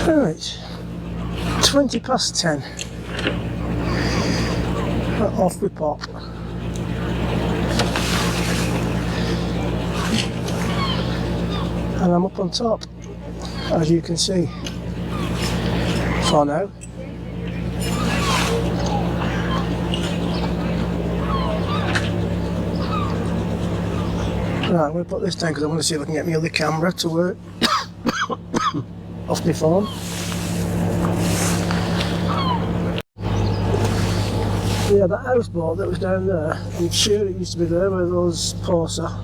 Right, 20 past 10. Off we pop. And I'm up on top, as you can see, for now. Right, I'm going to put this down because I want to see if I can get my other camera to work off my phone. Yeah, that houseboat that was down there, I'm sure it used to be there where those posts are.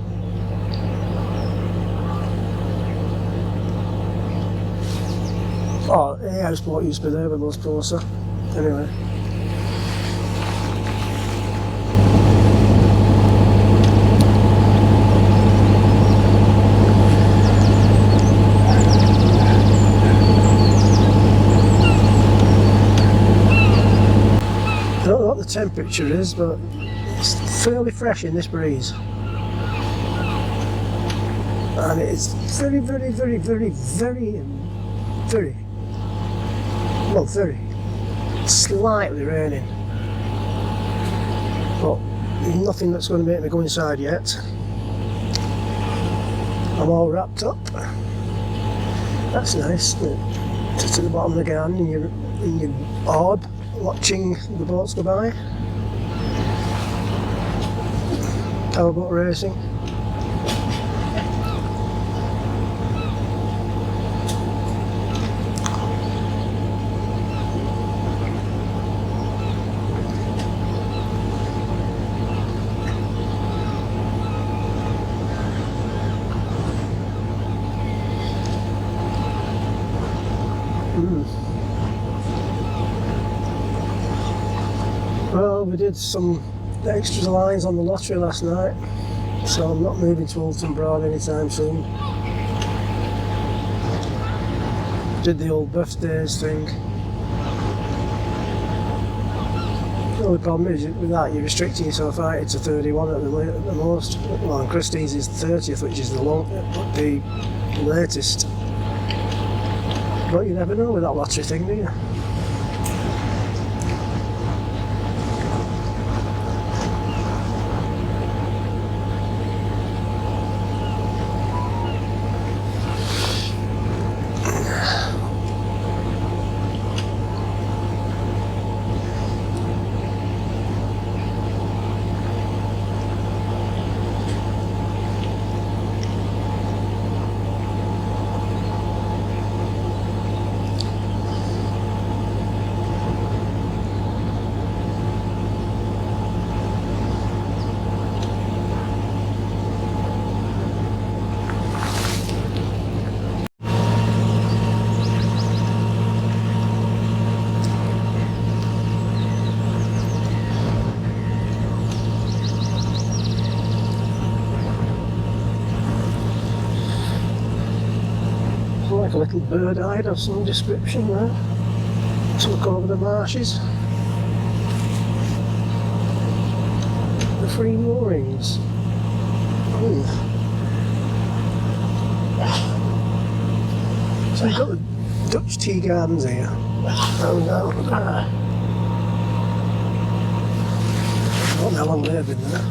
Oh, a houseboat used to be there where those posts are. Anyway. I don't know what the temperature is, but it's fairly fresh in this breeze. And it's very, very, very, very, very, very, well, very slightly raining. But nothing that's going to make me go inside yet. I'm all wrapped up. That's nice. Just at the bottom of the garden in your orb, watching the boats go by. Powerboat racing. Well, we did some extra lines on the lottery last night, so I'm not moving to Oulton Broad anytime soon. Did the old birthdays thing. The only problem is with that, you're restricting yourself out to 31 at the most. Well, and Christine's is 30th, which is the latest. But you never know with that lottery thing, do you? Like a little bird-eyed of some description there. Let's look over the marshes. The free moorings. So you've got the Dutch tea gardens here. And down there. I don't know how long they've been there.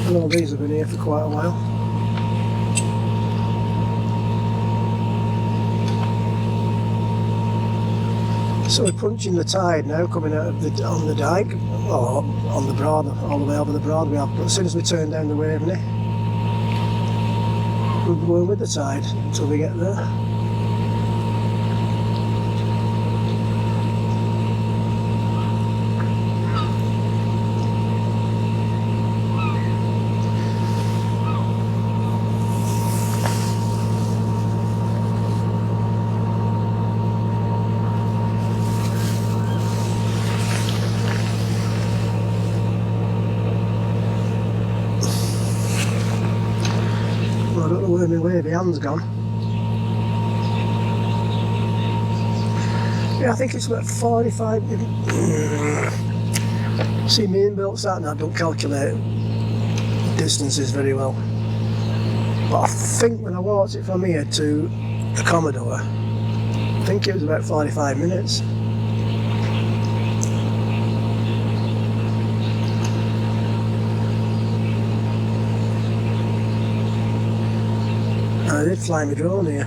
I know these have been here for quite a while. So we're punching the tide now, coming out of on the dyke, or on the Broad, all the way over the Broad we have. But as soon as we turn down the Waveney, we'll be going with the tide until we get there. I don't know where my wavy hand's gone. Yeah, I think it's about 45. See, me and Bill sat and I don't calculate distances very well. But I think when I walked it from here to the Commodore, I think it was about 45 minutes. And I did fly my drone here.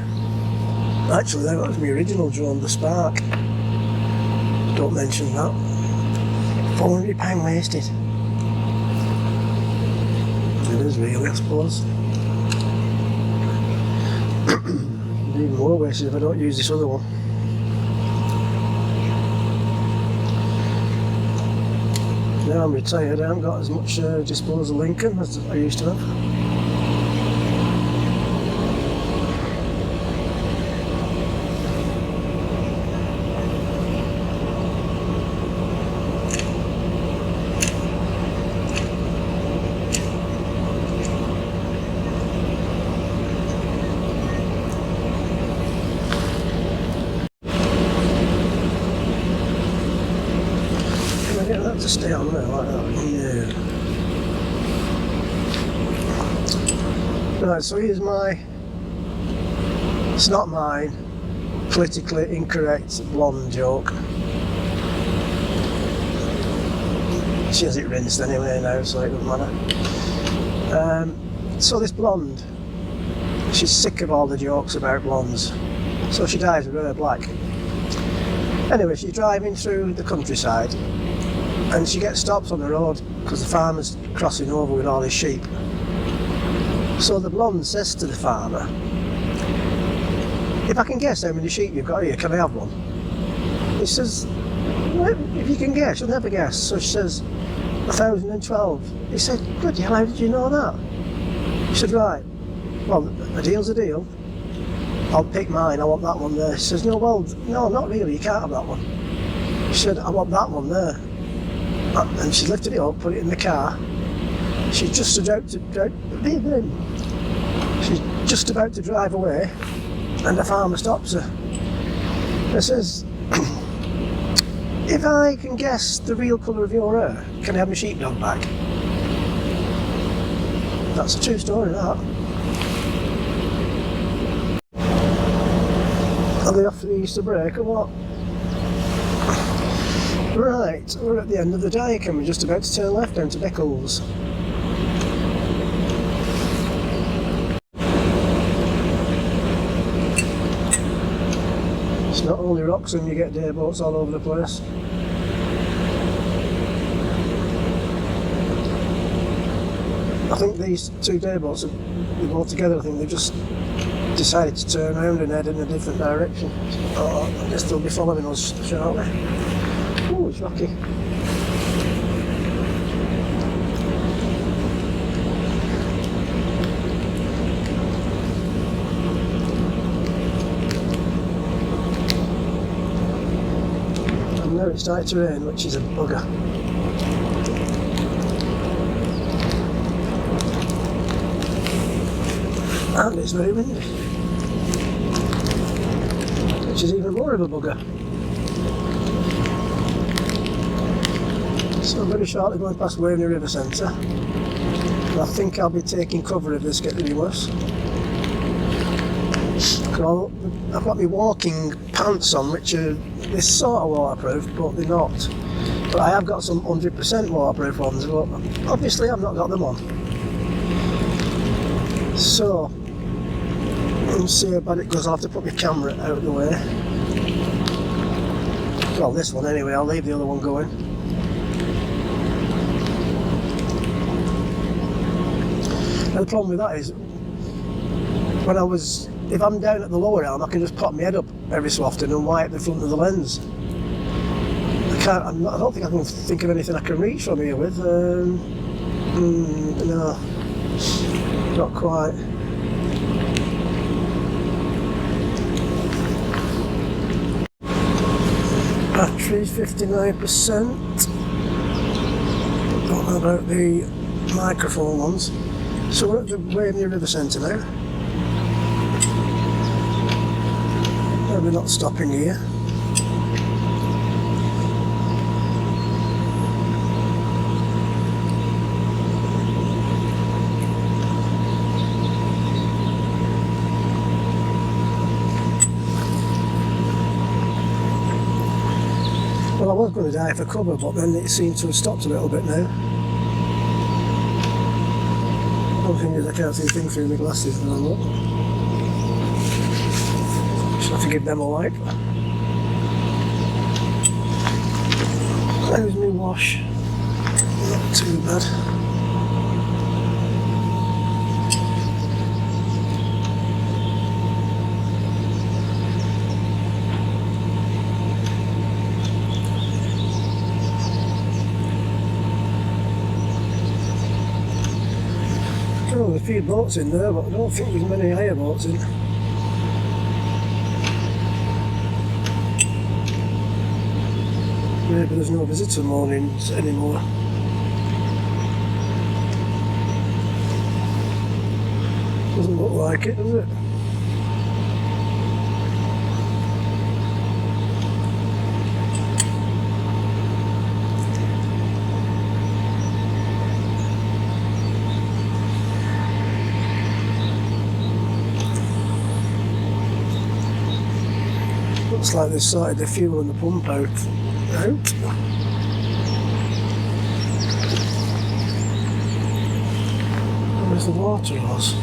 Actually, that was my original drone, the Spark. Don't mention that. £400 wasted. It is really, I suppose. Even more wasted if I don't use this other one. Now I'm retired, I haven't got as much disposal income as I used to have. To stay on there like that. Yeah. Right, so here's my, it's not mine, politically incorrect blonde joke. She has it rinsed anyway now, so it doesn't matter. So this blonde, she's sick of all the jokes about blondes, so she dyes her hair black. Anyway, she's driving through the countryside and she gets stopped on the road because the farmer's crossing over with all his sheep. So the blonde says to the farmer, "If I can guess how many sheep you've got here, can I have one?" He says, "Well, if you can guess, you'll never guess." So she says, 1,012. He said, "Good, how did you know that?" She said, "Right, well, a deal's a deal. I'll pick mine, I want that one there." She says, "No, well, no, not really, you can't have that one." She said, "I want that one there." And she lifted it up, put it in the car. She's just about to drive away, and the farmer stops her. And says, "If I can guess the real colour of your hair, can I have my sheepdog back?" That's a true story, that. Are they off for the Easter break or what? Right, we're at the end of the dyke and we're just about to turn left down to Beccles. It's not only rocks and you get day boats all over the place. I think these two day boats are all together. I think they've just decided to turn around and head in a different direction. Oh, I guess they'll be following us shortly. Ooh, it's rocky. And now it's starting to rain, which is a bugger. And it's very windy, which is even more of a bugger. So I'm very shortly going past Waveney River Centre, and I think I'll be taking cover if this gets any worse. I've got my walking pants on, which are this sort of waterproof, but they're not. But I have got some 100% waterproof ones, but obviously I've not got them on. So, let's see how bad it goes. I'll have to put my camera out of the way. Well, this one anyway, I'll leave the other one going. And the problem with that is, if I'm down at the lower arm, I can just pop my head up every so often and wipe the front of the lens. I don't think I can think of anything I can reach from here with. No, not quite. Battery 59%. Don't know about the microphone ones. So we're at the Waveney River Centre now. And we're not stopping here. was going to dive for cover, but then it seemed to have stopped a little bit now. One thing is I can't see a thing through my glasses when I look. Should have to give them a wipe. There's my wash. Not too bad. Oh, there's a few boats in there, but I don't think there's many hire boats in. Maybe there's no visitor moorings anymore. Doesn't look like it, does it? Looks like they sorted the fuel and the pump out. Where's the water hose?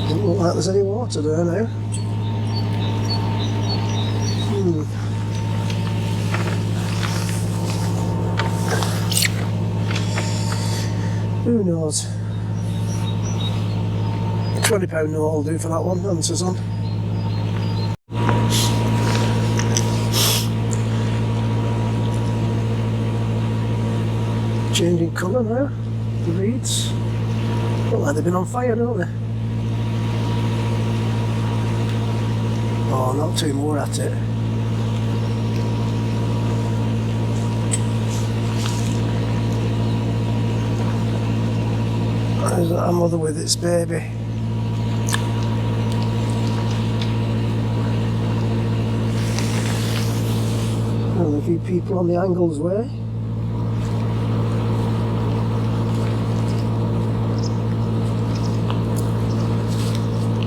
Doesn't look like there's any water there now. Who knows? £20 note will do for that one, answers on. Changing colour now, the reeds. Look like they've been on fire, don't they? Oh, not two more at it. There's that mother with its baby. And a few people on the Angles Way.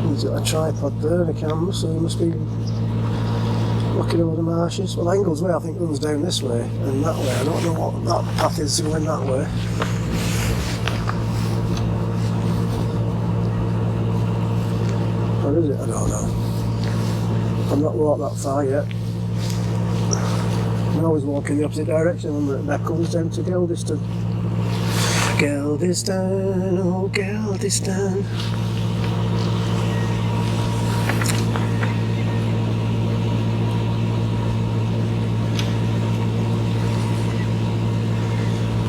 He's got a tripod there and a camera, so he must be looking over the marshes. Well, Angles Way I think runs down this way and that way. I don't know what that path is going that way. Or is it? I don't know. I've not walked that far yet. I always walk in the opposite direction when we're at Beccles down to Geldiston. Geldiston, oh Geldiston.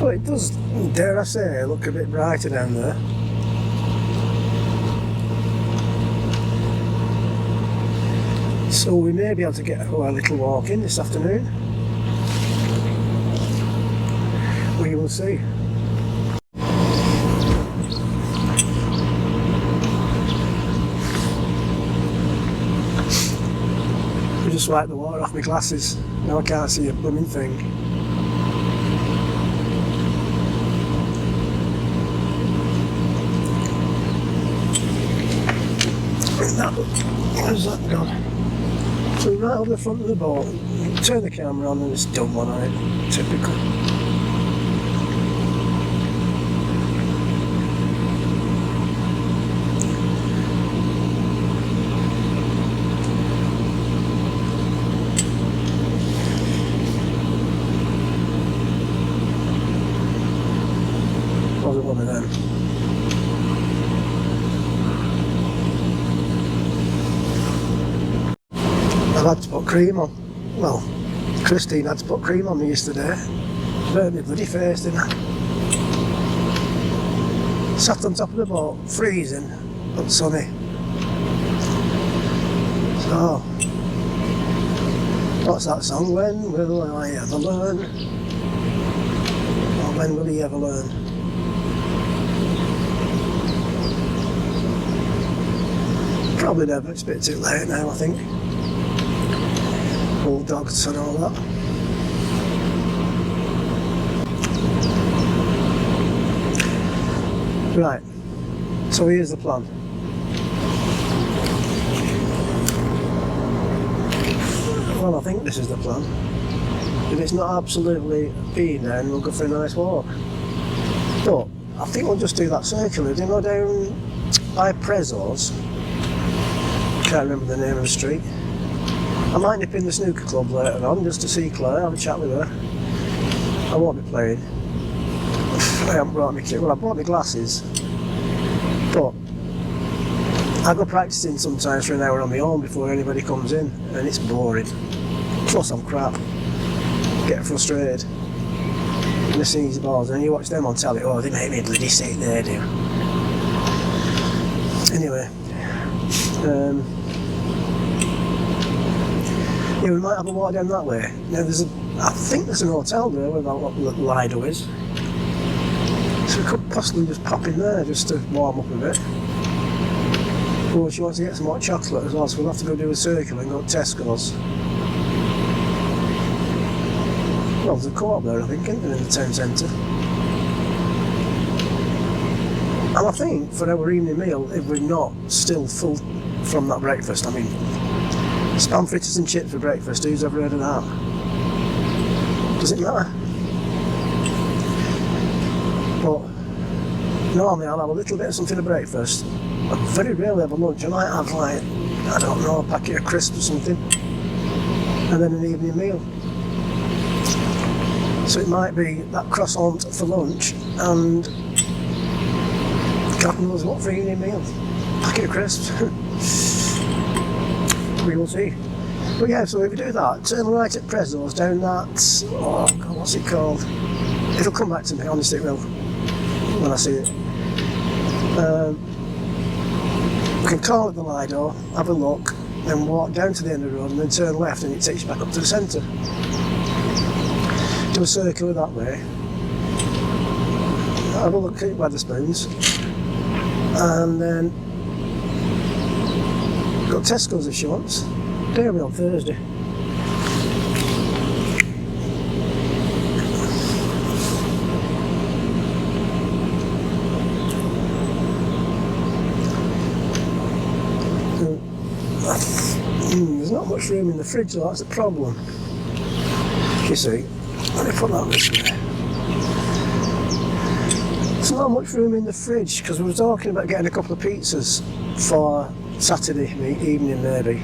Well, it does, dare I say, look a bit brighter down there. So we may be able to get a little walk in this afternoon. We will see. I just wiped the water off my glasses. Now I can't see a blooming thing. Where's that gone? So right over the front of the boat, turn the camera on and it's done one on it. Typical. Wasn't one of them. I've had to put cream on. Well, Christine had to put cream on me yesterday. Burnt my bloody face, didn't I? Sat on top of the boat, freezing, but sunny. So, what's that song? When will I ever learn? Or when will he ever learn? Probably never, it's a bit too late now, I think. Old dogs and all that. Right, so here's the plan. Well, I think this is the plan. If it's not absolutely peeing down, we'll go for a nice walk. But I think we'll just do that circular, you know, down by Prezos. Can't remember the name of the street. I might nip in the snooker club later on just to see Claire, have a chat with her. I won't be playing. I haven't brought my kit. Well, I brought my glasses, but I go practicing sometimes for an hour on my own before anybody comes in, and it's boring. Plus I'm crap. Get frustrated. Missing these balls, and you watch them on telly, oh, they make me bloody sick, they do. Anyway, yeah, we might have a walk down that way. Now I think there's an hotel there where that Lido is. So we could possibly just pop in there just to warm up a bit. Or she wants to get some hot chocolate as well, so we'll have to go do a circle and go to Tesco's. Well, there's a co-op there, I think, isn't there, in the town centre? And I think for our evening meal, if we're not still full from that breakfast, I mean, spam fritters and chips for breakfast, who's ever heard of that? Does it matter? But normally I'll have a little bit of something for breakfast. I very rarely have a lunch. I might have, like, I don't know, a packet of crisps or something, and then an evening meal. So it might be that croissant for lunch and God knows what for evening meal. Packet of crisps. We will see. But yeah, so if we do that, turn right at Prezos down that, oh God, what's it called? It'll come back to me, honestly it will, when I see it. We can call it the Lido, have a look, then walk down to the end of the road and then turn left and it takes you back up to the centre. Do a circular that way. Have a look at Wetherspoons and then go to Tesco's if she wants. They'll be on Thursday. There's not much room in the fridge, so that's the problem. You see, let me put that this way. There's not much room in the fridge because we were talking about getting a couple of pizzas for Saturday evening, maybe.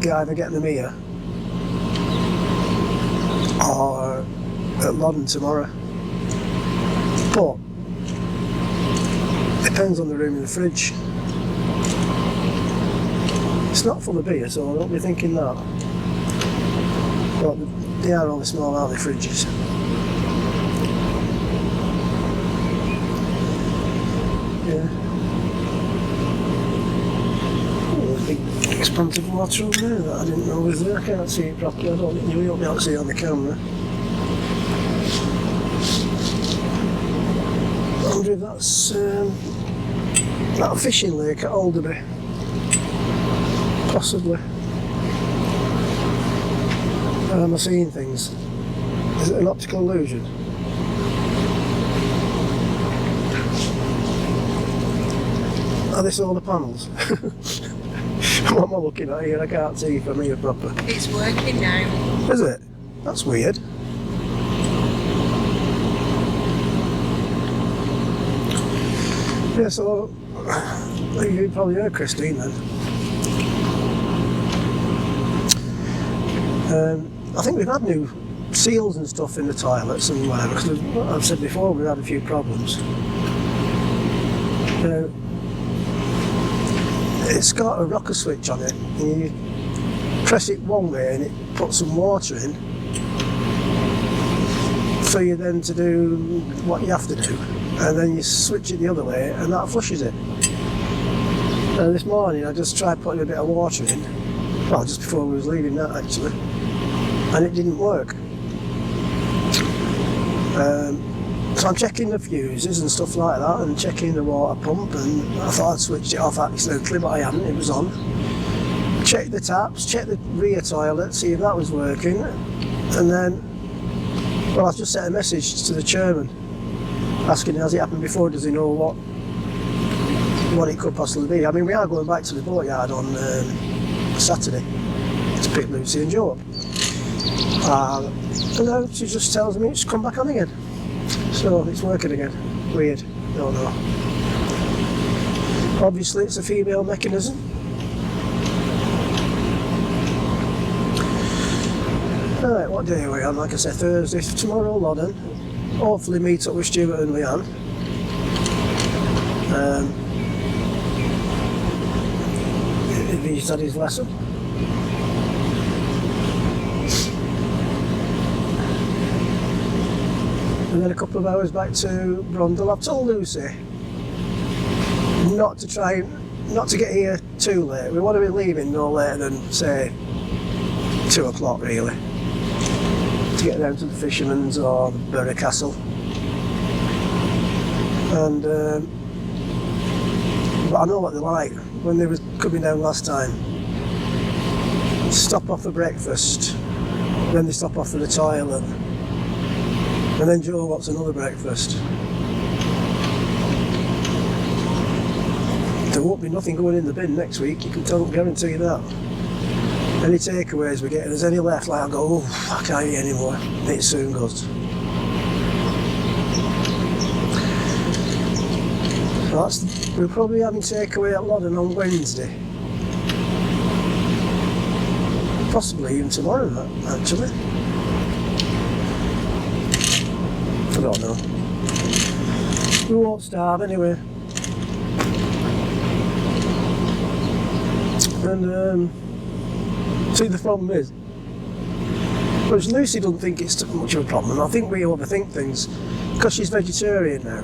Either getting them here or at Loddon tomorrow. But depends on the room in the fridge. It's not full of beer, so I don't be thinking that. But they are only small, aren't they, fridges? Yeah. Oh, there's a big expanse of water over there that I didn't know was there. I can't see it properly. I don't think you won't be able to see it on the camera. I wonder if that's that fishing lake at Alderby. Possibly. Am I seeing things? Is it an optical illusion? Are this all the panels? What am I looking at here? I can't see from here proper. It's working now. Is it? That's weird. Yeah, so you probably heard Christine then. I think we've had new seals and stuff in the toilets and whatever, because I've said before we've had a few problems. It's got a rocker switch on it, and you press it one way and it puts some water in for you then to do what you have to do, and then you switch it the other way and that flushes it. This morning I just tried putting a bit of water in, well, just before we was leaving that actually, and it didn't work. So I'm checking the fuses and stuff like that and checking the water pump, and I thought I'd switched it off accidentally but I hadn't, it was on. Check the taps, check the rear toilet, see if that was working, and then, well, I just sent a message to the chairman asking has it happened before, does he know what it could possibly be. I mean, we are going back to the boatyard on Saturday pick Lucy and Joe up. And now she just tells me it's come back on again. So it's working again. Weird. Don't know. Obviously it's a female mechanism. Right, what day are we on? Like I said, Thursday. Tomorrow, Loddon. Hopefully meet up with Stuart and Leanne. If he's had his lesson. And then a couple of hours back to Brundle. I've told Lucy not to get here too late. We want to be leaving no later than, say, 2 o'clock really, to get down to the Fisherman's or Bury Castle. And but I know what they're like. When they were coming down last time, stop off for breakfast, then they stop off for the toilet, and then Joe wants another breakfast. There won't be nothing going in the bin next week, you can guarantee you that. Any takeaways we get, if there's any left, like I'll go, oh, I can't eat anymore. And it soon goes. Well, we'll probably be having takeaway at Loddon on Wednesday. Possibly even tomorrow, actually. I don't know. We won't starve anyway. And see, the problem is, whereas Lucy doesn't think it's too much of a problem. I think we overthink things because she's vegetarian now.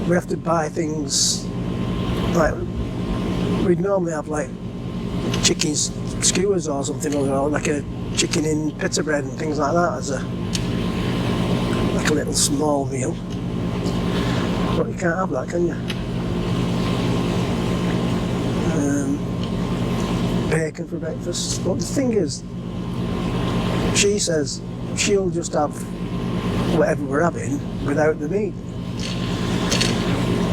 We have to buy things like we'd normally have, like chicken skewers or something, or like a chicken in pita bread and things like that as like a little small meal. But you can't have that, can you? Bacon for breakfast. But the thing is, she says she'll just have whatever we're having without the meat.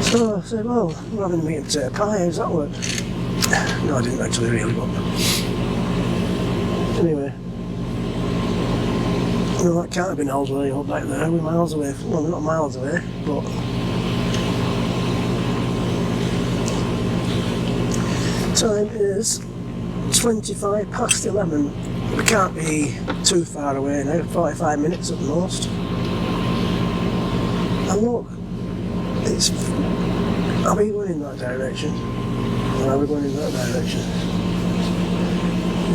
So I said, well, we're having meat and potato pie, how's that work? No, I didn't actually really, but anyway. No, that can't have been all the way up back there, we're miles away. Well, we're not miles away, but time is 25 past 11. We can't be too far away now, 45 minutes at the most. And look, are we going in that direction? Or are we going in that direction?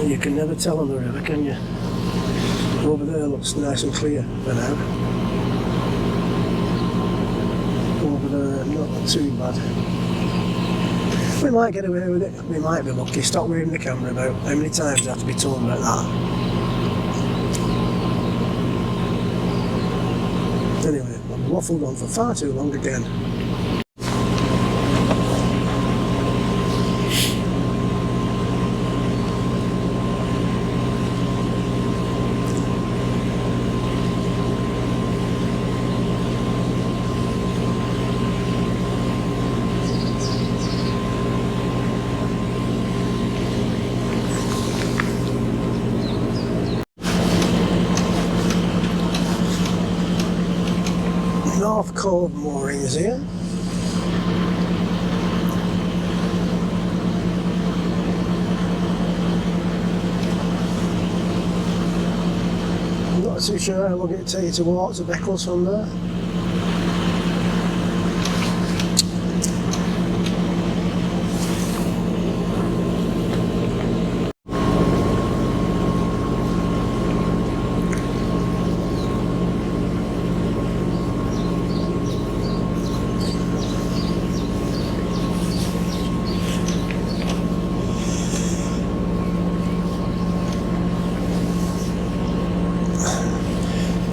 You can never tell on the river, can you? Over there looks nice and clear for now. Over there, not too bad. We might get away with it, we might be lucky. Stop waving the camera about. How many times do I have to be told about that? Anyway, I've waffled on for far too long again. Norfolk moorings here. I'm not too sure how long it'll take you to walk to Beccles from there.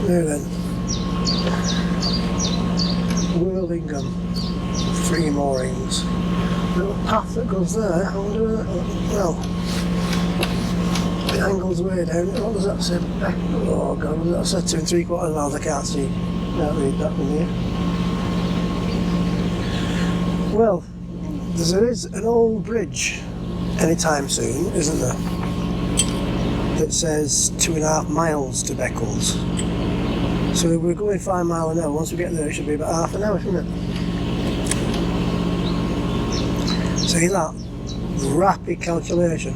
Now then, Whirlingham, 3 moorings. Little path that goes there, I wonder, well, the angle's way down. What does that say? Oh god, what does that say? 2 3/4 miles, I can't see. Can't read that from here. Well, there is an old bridge anytime soon, isn't there? That says 2.5 miles to Beccles. So if we're going 5 miles an hour, once we get there it should be about half an hour, shouldn't it? See that? Rapid calculation.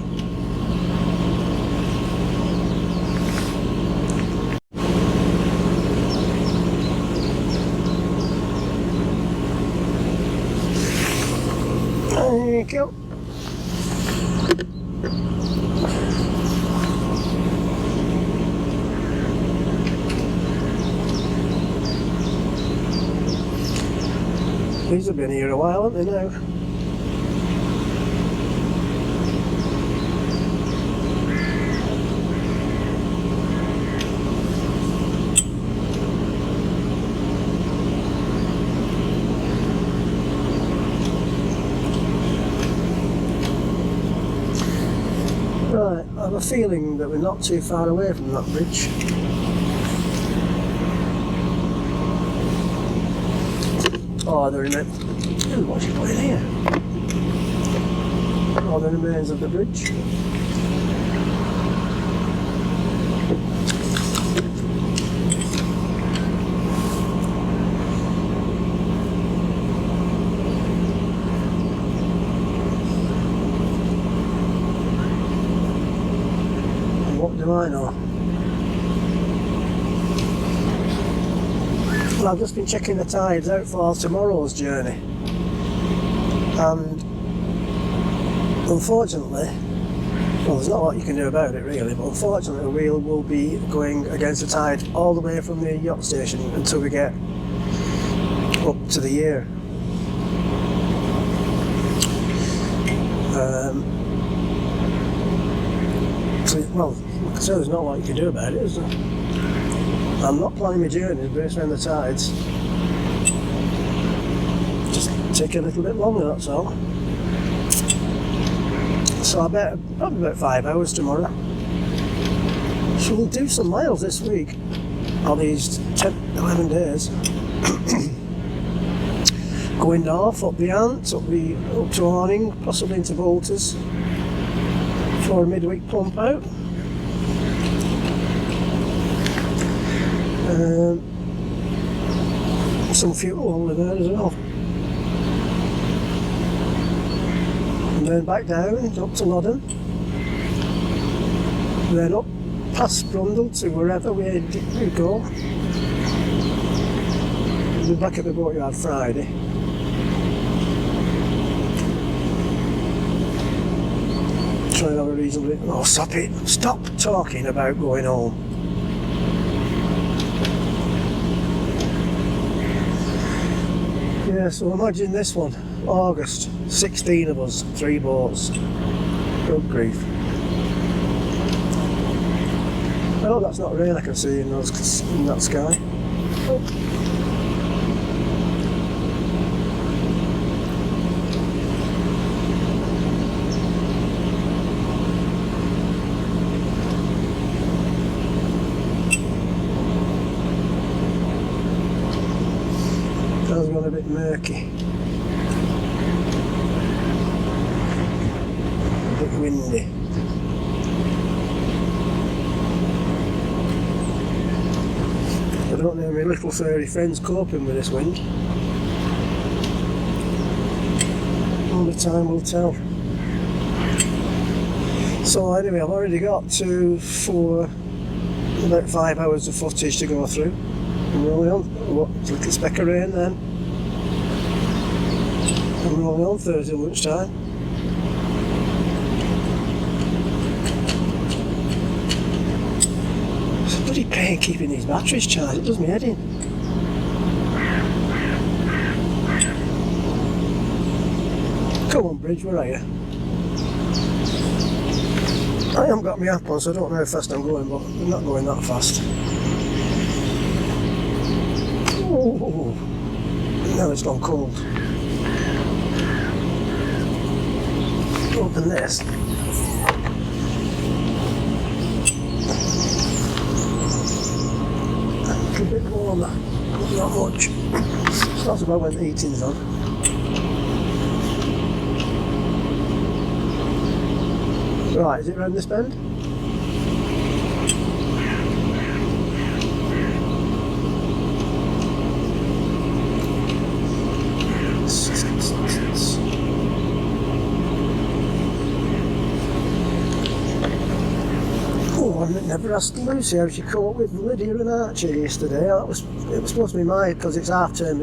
Thank you. These have been here a while, haven't they now? Right, I have a feeling that we're not too far away from that bridge. Oh, they're in it. Ooh, what's she putting here? Oh, the remains of the bridge. What do I know? Well, I've just been checking the tides out for tomorrow's journey, and unfortunately, well, there's not a lot you can do about it really, but unfortunately we will be going against the tide all the way from the yacht station until we get up to the Yare. So, well, like I say, there's not a lot you can do about it, is there? I'm not planning my journeys based around the tides. Just take a little bit longer, that's all. So I bet probably about 5 hours tomorrow. So we'll do some miles this week on these 10-11 days. Going north, up the Ant, up to Awning, possibly into Bolters for a midweek pump out. Some fuel over there as well. And then back down up to Loddon. Then up past Brundle to wherever we go. We'll be back at the boatyard Friday. Try and have a reasonably... Oh, stop it! Stop talking about going home. Yeah, so imagine this one, August, 16 of us, 3 boats. Good grief. I hope that's not rain I can see in that sky. Oh. That's gone a bit murky. A bit windy. I don't know how my little furry friend's coping with this wind. Only time will tell. So anyway, I've already got about 5 hours of footage to go through. I'm rolling on, what, a little speck of rain then. I'm rolling on Thursday lunchtime. It's a bloody pain keeping these batteries charged, it does me head in. Come on Bridge, where are you? I haven't got my app on, so I don't know how fast I'm going, but I'm not going that fast. Oh, now it's gone cold. Open this. A little bit warmer, but not much. So that's about when the heating's on. Right, is it round this bend? Oh, I never asked Lucy how she caught with Lydia and Archie yesterday. It was supposed to be mine because it's half term,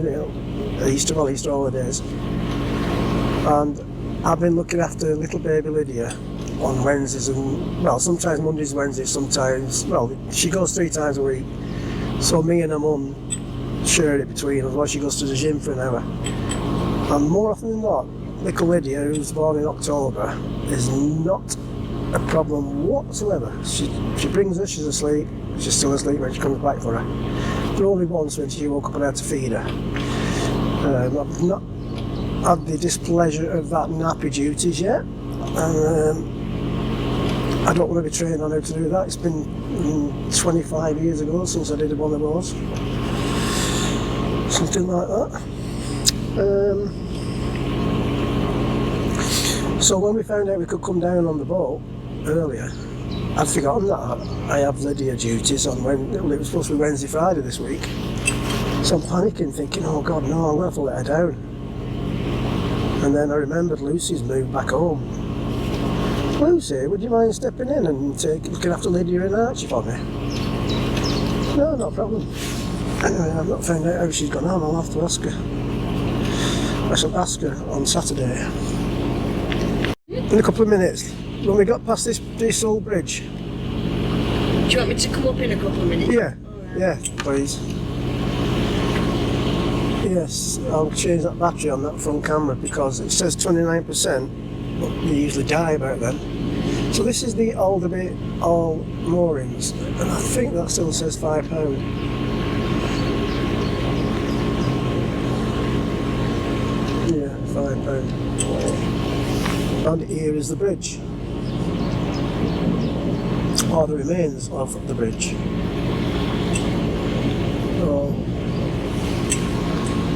Easter holidays. And I've been looking after little baby Lydia on Wednesdays and, well, sometimes Mondays, Wednesdays, sometimes, well, she goes 3 times a week. So me and her mum share it between us while she goes to the gym for an hour. And more often than not, little Lydia, who's born in October, is not a problem whatsoever. She brings her, she's asleep, she's still asleep when she comes back for her. But only once when she woke up and I had to feed her. I've not had the displeasure of that nappy duties yet, and I don't want to be trained on how to do that. It's been 25 years ago since I did one of those, something like that. So when we found out we could come down on the boat earlier, I'd forgotten that I have Lydia duties on when it was supposed to be Wednesday, Friday this week. So I'm panicking, thinking, oh God, no, I'm going to have to let her down. And then I remembered Lucy's moved back home. Lucy, would you mind stepping in and looking after Lydia and Archie for me? No, not a problem. Anyway, I've not found out how she's gone on. I'll have to ask her. I shall ask her on Saturday. In a couple of minutes, when we got past this old bridge. Do you want me to come up in a couple of minutes? Yeah, right. yeah, please. Yes, I'll change that battery on that front camera because it says 29%, but they usually die about then. So this is the older bit, all moorings, and I think that still says £5. Yeah, £5. And here is the bridge, or the remains of the bridge. So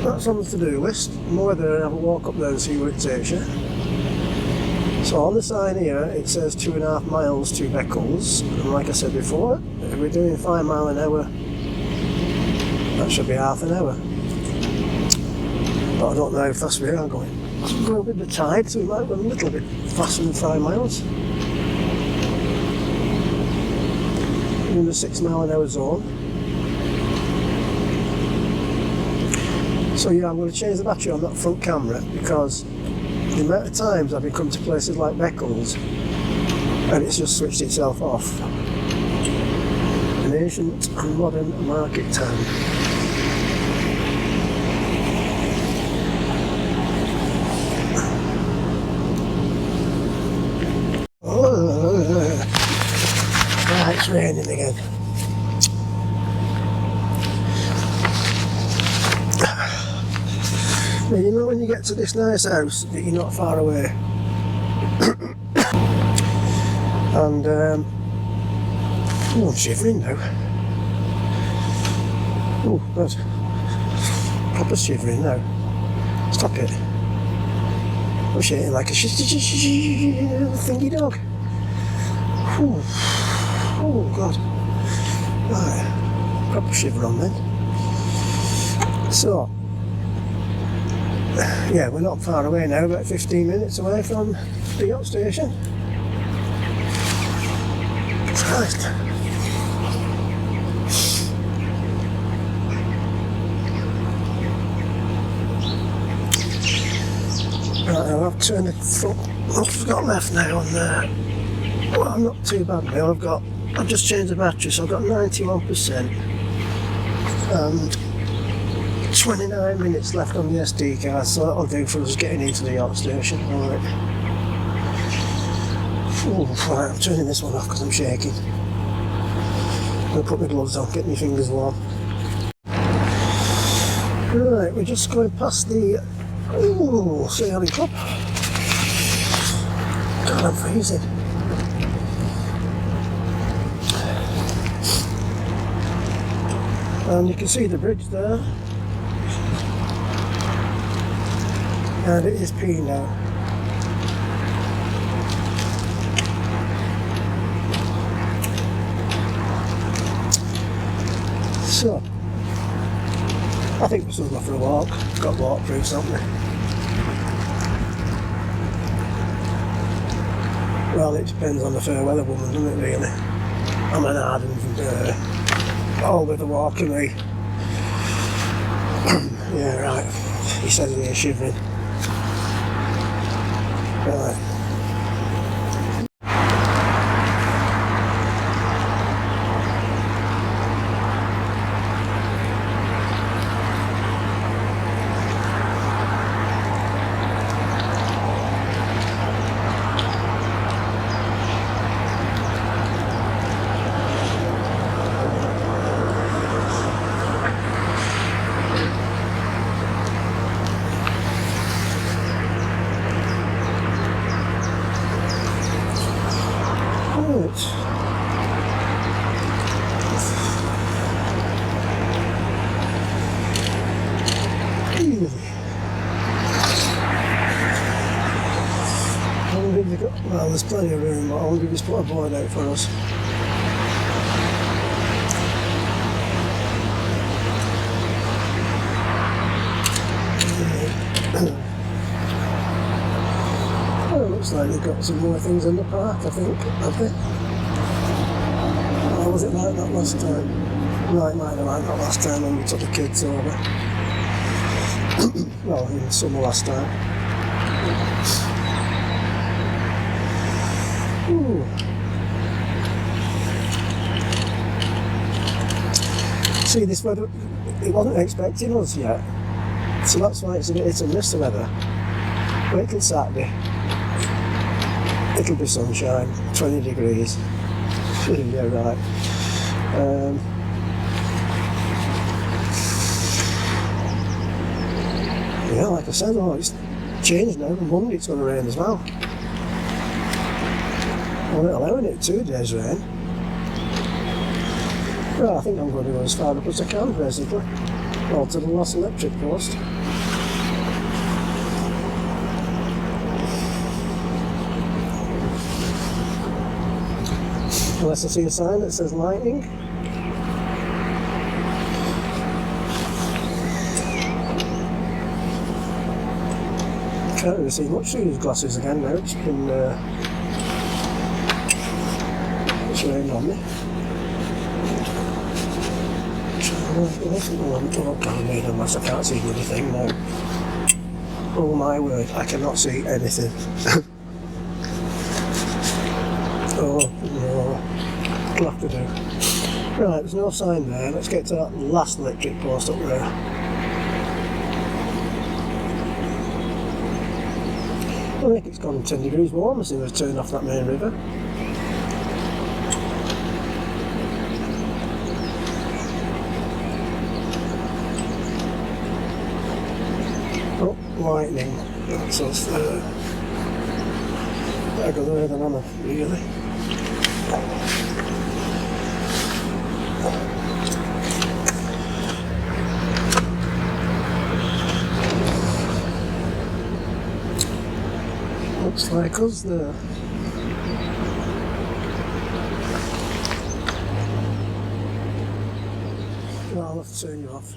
that's on the to-do list. More than have a walk up there and see where it takes you. So on the sign here it says 2.5 miles to Beccles, and like I said before, if we're doing 5 miles an hour, that should be half an hour. But I don't know how fast we are going. We're going with the tide, so we might go a little bit faster than 5 miles. In the 6 mile an hour zone. So yeah, I'm going to change the battery on that front camera because the amount of times I've been come to places like Beccles and it's just switched itself off. An ancient and modern market town. Right, it's raining again. Now, you know when you get to this nice house that you're not far away, and oh, I'm shivering now. Oh God, proper shivering now. Stop it. I'm shaking like a thingy dog. Ooh. Oh God. Right, proper shiver on then. So yeah, we're not far away now, about 15 minutes away from the yacht station. Christ. Right, I'll turn the front. I've got left now on there. Well, I'm not too bad now. I've just changed the battery, so I've got 91% and 29 minutes left on the SD card, so that'll do for us getting into the yacht station. Alright. Right, I'm turning this one off because I'm shaking. I'm going to put my gloves on, get my fingers warm. Right, we're just going past the sailing club. God, I'm freezing. And you can see the bridge there. And it is P now. So, I think we'll still go for a walk. Got waterproofs, haven't we? Well, it depends on the fair weather woman, doesn't it, really? I'm an ardent all with the walking me. Yeah, right. He says here shivering. Right. Well, there's plenty of room, but I wonder if he's put a board out for us. Well, it looks like they've got some more things in the park, I think, have they? Or was it like that last time? No, it might have been like that last time when we took the kids over. Well, in the summer last time. Ooh. See, this weather, it wasn't expecting us yet, so that's why it's a bit hit and miss the weather. Wait till Saturday, it'll be sunshine, 20 degrees. Yeah, right. Yeah, like I said, it's changed now. On Monday it's going to rain as well. I'm not allowing it 2 days rain. Well, I think I'm going to go as far up as I can, basically. Well, to the last electric post. Unless I see a sign that says lightning. Can't really see much through these glasses again now. It's been it's rained on me. Oh, God, me unless I can't see anything now. Oh my word, I cannot see anything. Oh no, it'll have to do. Right, there's no sign there. Let's get to that last electric post up there. I think it's gone 10 degrees warmer since we've turned off that main river. Oh, lightning. That's us there. Better go there than I'm really. Looks like us there. Well, I'll have to turn you off.